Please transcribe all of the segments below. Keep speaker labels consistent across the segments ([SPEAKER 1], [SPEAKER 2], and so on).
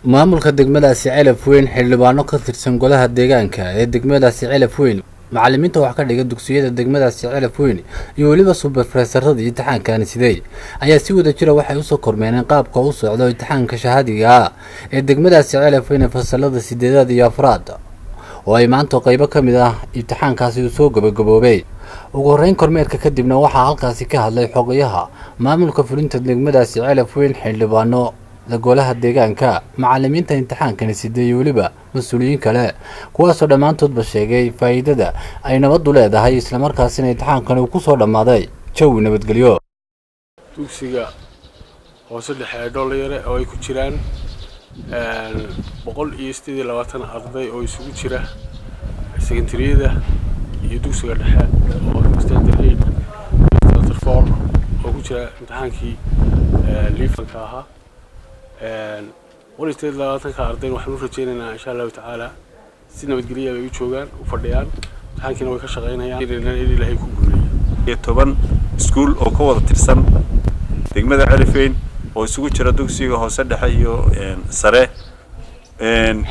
[SPEAKER 1] maamulka degmadaasi Celaf Weyn xildhibaano ka tirsan golaha deegaanka ee degmadaasi Celaf Weyn macallimiinta wax ka dhiga dugsiyada degmadaasi Celaf Weyn iyo waliba supervisorada imtixaankan sidee ayaa si wada jira waxay u soo kormeeyeen qaabka uu socdo imtixaanka shahaadiga ee degmadaasi Celaf Weyn fasalada 8 iyo 4 oo ay maanta qaybo kamid ah imtixaankaasi uu soo gabagaboobay ugu horeyn kormeerka kadibna waxa halkaasi ka hadlay xogayaha maamulka fulinta degmadaasi Celaf Weyn xildhibaano golaha deegaanka macallimiinta imtixaankan sidee waliba mas'uuliyiin kale kuwaas oo dhamaantoodba sheegay faa'iidada ay nabadu leedahay isla markaasina imtixaankan uu ku soo dhamaaday jawi nabadgelyo
[SPEAKER 2] dugsiga hoose dhexe dhalinyaro oo ay ku jiraan 128 arday oo isugu jira secondaryada iyo dugsiga dhexe oo standard 8 standard 4 oo ku jira imtixaankii liifanka ahaa ولكن لا تنكر waxaan u rajeynaynaa insha Allah ta'ala si nabadgeliya ay u joogan u fadhiyaan taankiina way ka shaqeynayaan in Ilaahay ku guuleeyo
[SPEAKER 3] 10 iskuul oo ka wada tirsan degmada Celaf Weyn oo isugu jira dugsiga hoose dhexe iyo sare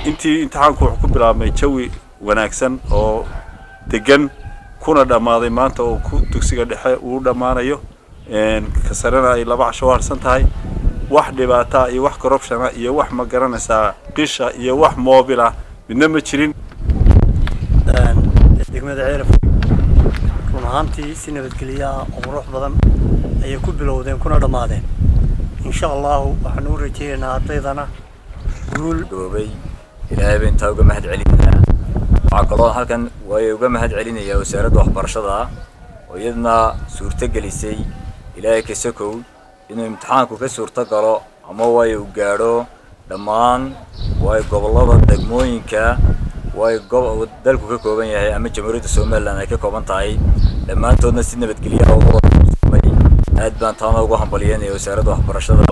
[SPEAKER 3] intii imtixaanku wuxuu ku bilaabmay jawi wanaagsan oo degan kuna dhamaaday maanta oo dugsiga dhexe uu dhamaanayo ka sarena ay 2 casho harsan tahay wax dhibaato iyo wax corruption iyo wax ma garanaysa qisha iyo wax mobil ah midna ma jirin
[SPEAKER 4] degmada Celaf runtii si nabadgeliya oo ruux badan ay ku bilowdeen kuna dhamaadeen insha Allah waxaan u rajeynaynaa ardaydana guul
[SPEAKER 5] doobay Ilaahay inta uga mahad celinaa waxa kaloo halkan way uga mahad celinaya wasaaradda waxbarashada oo iyadna suurta gelisay Ilaahay ka sokow inuu imtixaanku ka suurta galo ama way u gaaro dhamaan way gobolada degmooyinka way dalku ka kooban yahay ama jamhuuriyadda Soomaaliland ay ka kooban tahay dhamaantoodna si nabadgelyo ah oo aad baan taana ugu hambalyeynay wasaaradda waxbarashada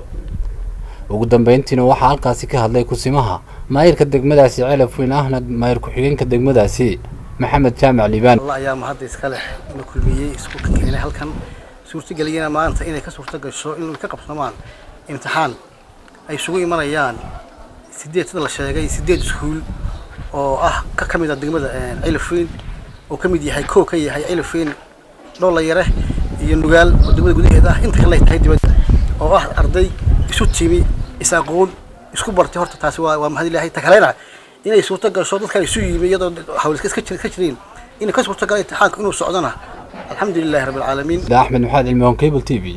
[SPEAKER 1] ugu dambeyntiina waxa halkaasi ka hadlay kusimaha maayirka degmadaasi Celaf Weyn ahna maayir ku xigeenka degmadaasi Maxamed Jaamac Liibaan
[SPEAKER 4] Allah ayaa mahad iska leh in kulmiyay isku keenay halkan suurtageliyana maanta inay ka suurta gasho in ka qabsamaan imtixaan ay isugu imanayaan 8 la sheegay 8 iskuul oo ah ka kamid ah degmada Celaf Weyn oo kamid yahay ka yahay Celaf Weyn dhalinyaro iyo nugaal degmada gudaheeda inta kale tahay dibadda oo ah arday isu timi isaaqoon isku bartay horta taasi waa mahad Ilaahay ta kaleena inay suurta gasho dadka isu yimiyada hawl iska jireen in ka suurta galay imtixaanka inuu socdana الحمد لله رب العالمين.
[SPEAKER 1] أحمد محمد المون كيبل تي في.